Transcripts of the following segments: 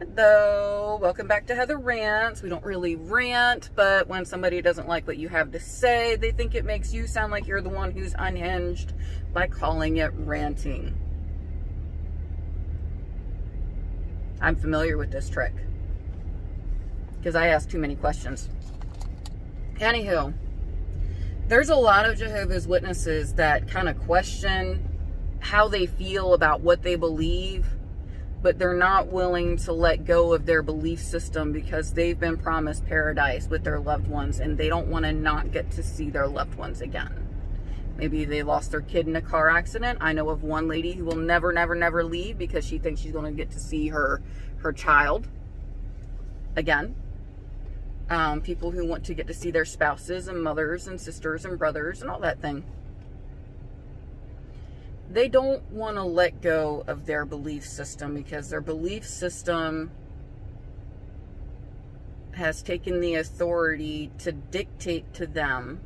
Hello, welcome back to Heather Rants. We don't really rant, but when somebody doesn't like what you have to say, they think it makes you sound like you're the one who's unhinged by calling it ranting. I'm familiar with this trick because I ask too many questions. Anywho, there's a lot of Jehovah's Witnesses that kind of question how they feel about what they believe, but they're not willing to let go of their belief system because they've been promised paradise with their loved ones and they don't want to not get to see their loved ones again. Maybe they lost their kid in a car accident. I know of one lady who will never leave because she thinks she's going to get to see her child again. People who want to get to see their spouses and mothers and sisters and brothers and all that thing. They don't want to let go of their belief system because their belief system has taken the authority to dictate to them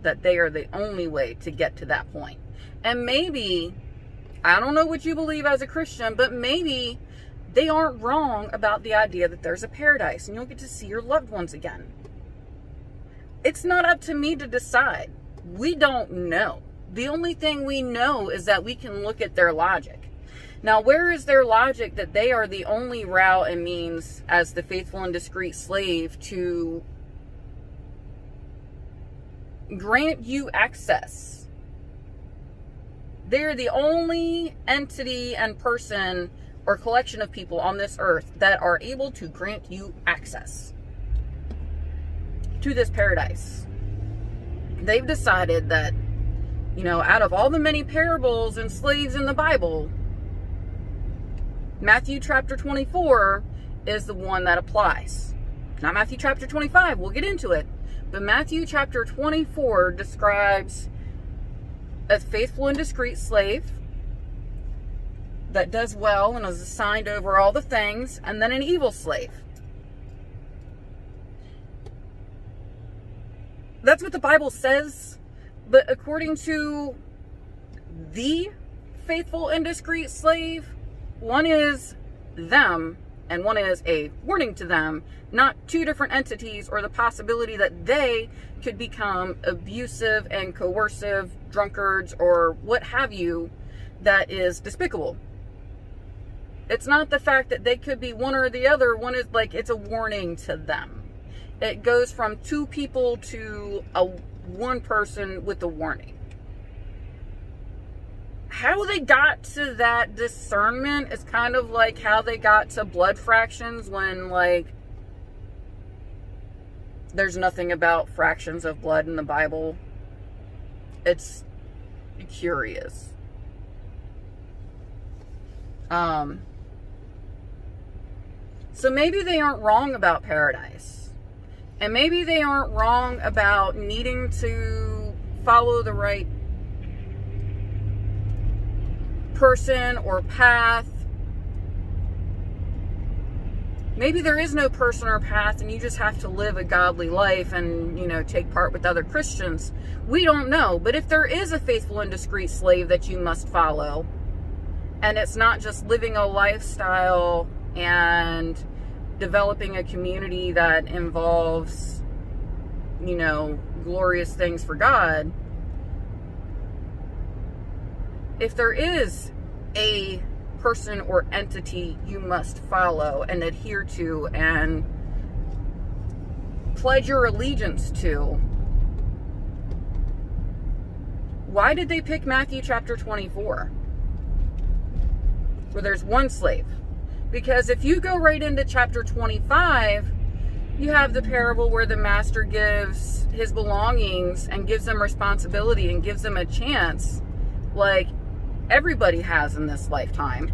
that they are the only way to get to that point. And maybe, I don't know what you believe as a Christian, but maybe they aren't wrong about the idea that there's a paradise and you'll get to see your loved ones again. It's not up to me to decide. We don't know. The only thing we know is that we can look at their logic. Now, where is their logic that they are the only route and means as the faithful and discreet slave to grant you access? They're the only entity and person or collection of people on this earth that are able to grant you access to this paradise. They've decided that, you know, out of all the many parables and slaves in the Bible, Matthew chapter 24 is the one that applies. Not Matthew chapter 25, we'll get into it. But Matthew chapter 24 describes a faithful and discreet slave that does well and is assigned over all the things, and then an evil slave. That's what the Bible says. But according to the faithful and discreet slave, one is them and one is a warning to them, not two different entities or the possibility that they could become abusive and coercive drunkards or what have you that is despicable. It's not the fact that they could be one or the other. One is like, it's a warning to them. It goes from two people to one person with a warning. How they got to that discernment is kind of like how they got to blood fractions when, like, there's nothing about fractions of blood in the Bible. It's curious. So maybe they aren't wrong about paradise. And maybe they aren't wrong about needing to follow the right person or path. Maybe there is no person or path and you just have to live a godly life and, you know, take part with other Christians. We don't know. But if there is a faithful and discreet slave that you must follow, and it's not just living a lifestyle and developing a community that involves, you know, glorious things for God. If there is a person or entity you must follow and adhere to and pledge your allegiance to, why did they pick Matthew chapter 24? Where there's one slave. Because if you go right into chapter 25, you have the parable where the master gives his belongings and gives them responsibility and gives them a chance, like everybody has in this lifetime,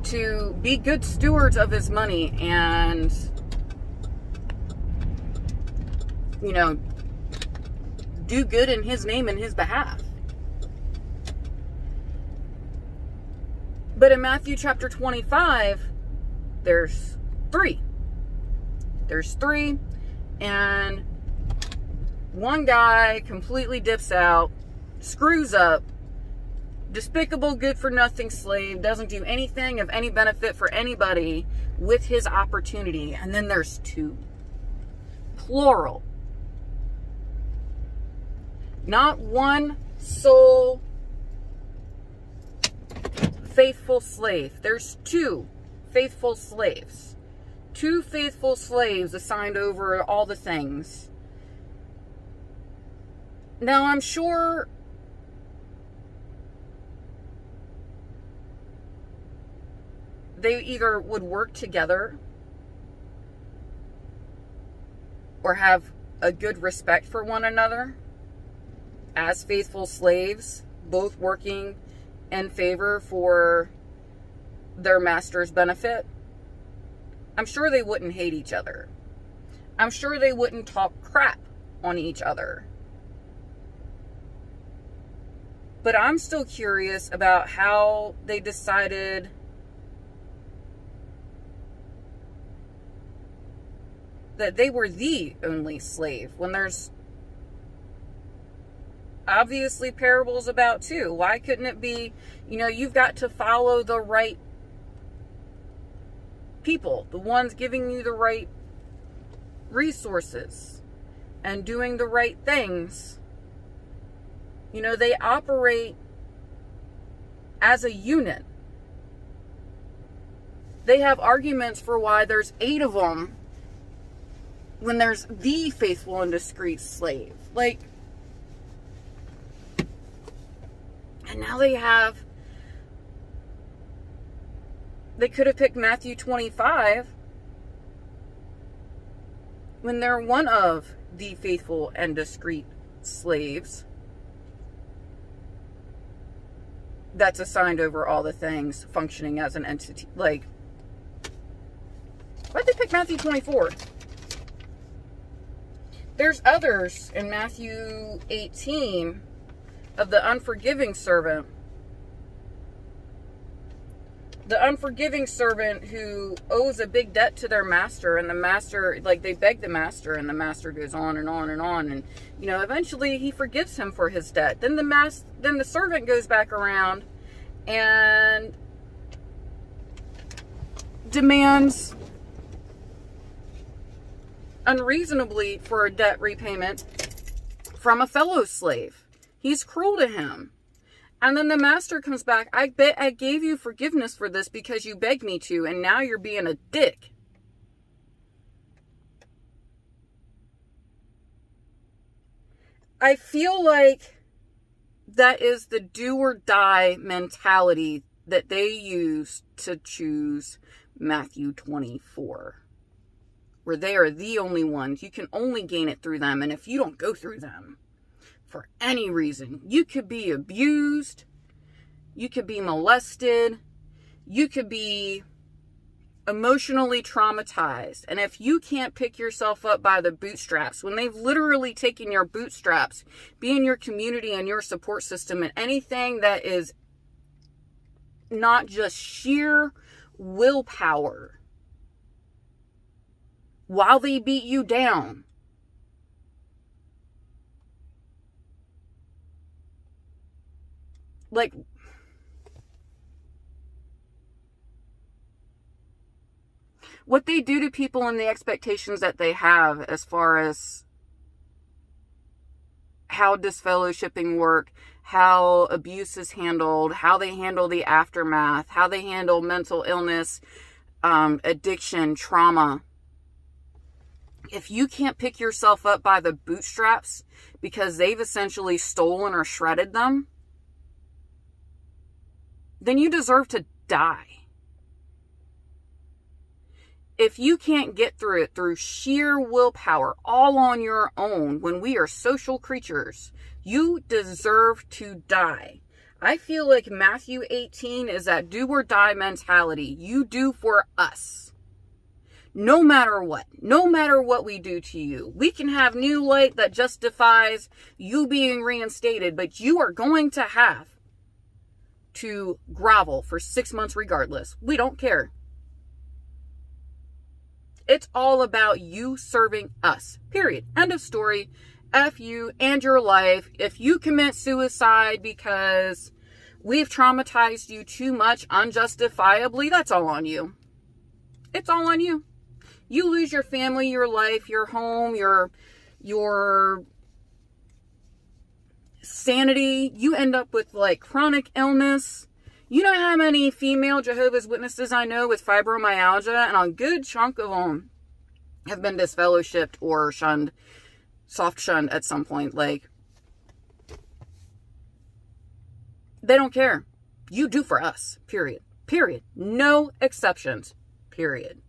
to be good stewards of his money and, you know, do good in his name and his behalf. But in Matthew chapter 25, there's three. There's three, and one guy completely dips out, screws up, despicable, good-for-nothing slave, doesn't do anything of any benefit for anybody with his opportunity. And then there's two. Plural. Not one sole faithful slave. There's two faithful slaves. Two faithful slaves assigned over all the things. Now, I'm sure they either would work together or have a good respect for one another as faithful slaves, both working in favor for their master's benefit. I'm sure they wouldn't hate each other. I'm sure they wouldn't talk crap on each other. But I'm still curious about how they decided that they were the only slave when there's obviously parables about two. Why couldn't it be, you know, you've got to follow the right people, the ones giving you the right resources and doing the right things. You know, they operate as a unit. They have arguments for why there's 8 of them when there's the faithful and discreet slave. Like, and now they could have picked Matthew 25 when they're one of the faithful and discreet slaves that's assigned over all the things, functioning as an entity. Like, why'd they pick Matthew 24? There's others in Matthew 18 of the unforgiving servant. The unforgiving servant who owes a big debt to their master, and the master, like, they beg the master, and the master goes on and on and on, and, you know, eventually he forgives him for his debt. Then the servant goes back around and demands unreasonably for a debt repayment from a fellow slave. He's cruel to him. And then the master comes back, I gave you forgiveness for this because you begged me to, and now you're being a dick. I feel like that is the do or die mentality that they use to choose Matthew 24. Where they are the only ones. You can only gain it through them. And if you don't go through them, for any reason, you could be abused, you could be molested, you could be emotionally traumatized. And if you can't pick yourself up by the bootstraps, when they've literally taken your bootstraps, being your community and your support system, and anything that is not just sheer willpower, while they beat you down, like, what they do to people and the expectations that they have as far as how disfellowshipping work, how abuse is handled, how they handle the aftermath, how they handle mental illness, addiction, trauma. If you can't pick yourself up by the bootstraps because they've essentially stolen or shredded them, then you deserve to die. If you can't get through it through sheer willpower, all on your own, when we are social creatures, you deserve to die. I feel like Matthew 18 is that do or die mentality. You do for us. No matter what. No matter what we do to you. We can have new light that justifies you being reinstated, but you are going to have to grovel for 6 months regardless. We don't care. It's all about you serving us. Period. End of story. F you and your life. If you commit suicide because we've traumatized you too much unjustifiably, that's all on you. It's all on you. You lose your family, your life, your home, your sanity. You end up with like chronic illness. You know how many female Jehovah's Witnesses I know with fibromyalgia, and a good chunk of them have been disfellowshipped or shunned, soft shunned at some point. Like, they don't care. You do for us, period. Period. No exceptions, period.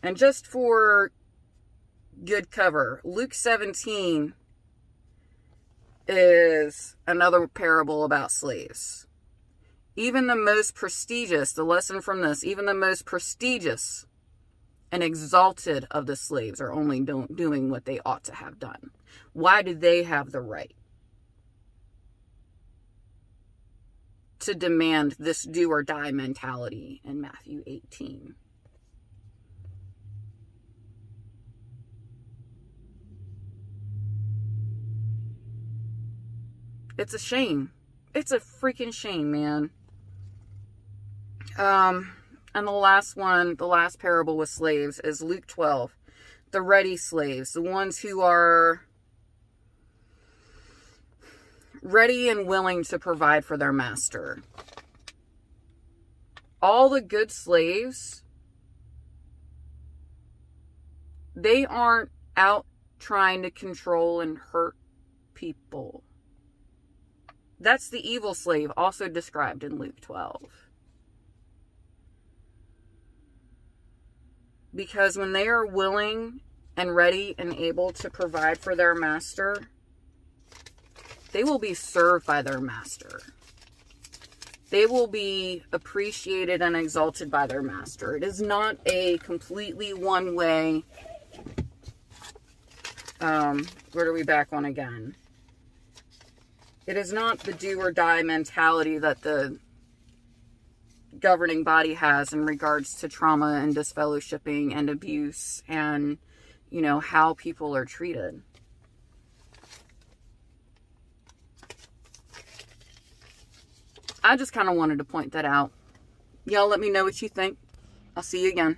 And just for good cover, Luke 17 is another parable about slaves. Even the most prestigious, the lesson from this, even the most prestigious and exalted of the slaves are only doing what they ought to have done. Why do they have the right to demand this do or die mentality in Matthew 18? It's a shame. It's a freaking shame, man. And the last one, the last parable with slaves is Luke 12. The ready slaves, the ones who are ready and willing to provide for their master. All the good slaves, they aren't out trying to control and hurt people. That's the evil slave, also described in Luke 12. Because when they are willing and ready and able to provide for their master, they will be served by their master. They will be appreciated and exalted by their master. It is not a completely one-way. Where are we back on again? It is not the do or die mentality that the governing body has in regards to trauma and disfellowshipping and abuse and, you know, how people are treated. I just kind of wanted to point that out. Y'all let me know what you think. I'll see you again.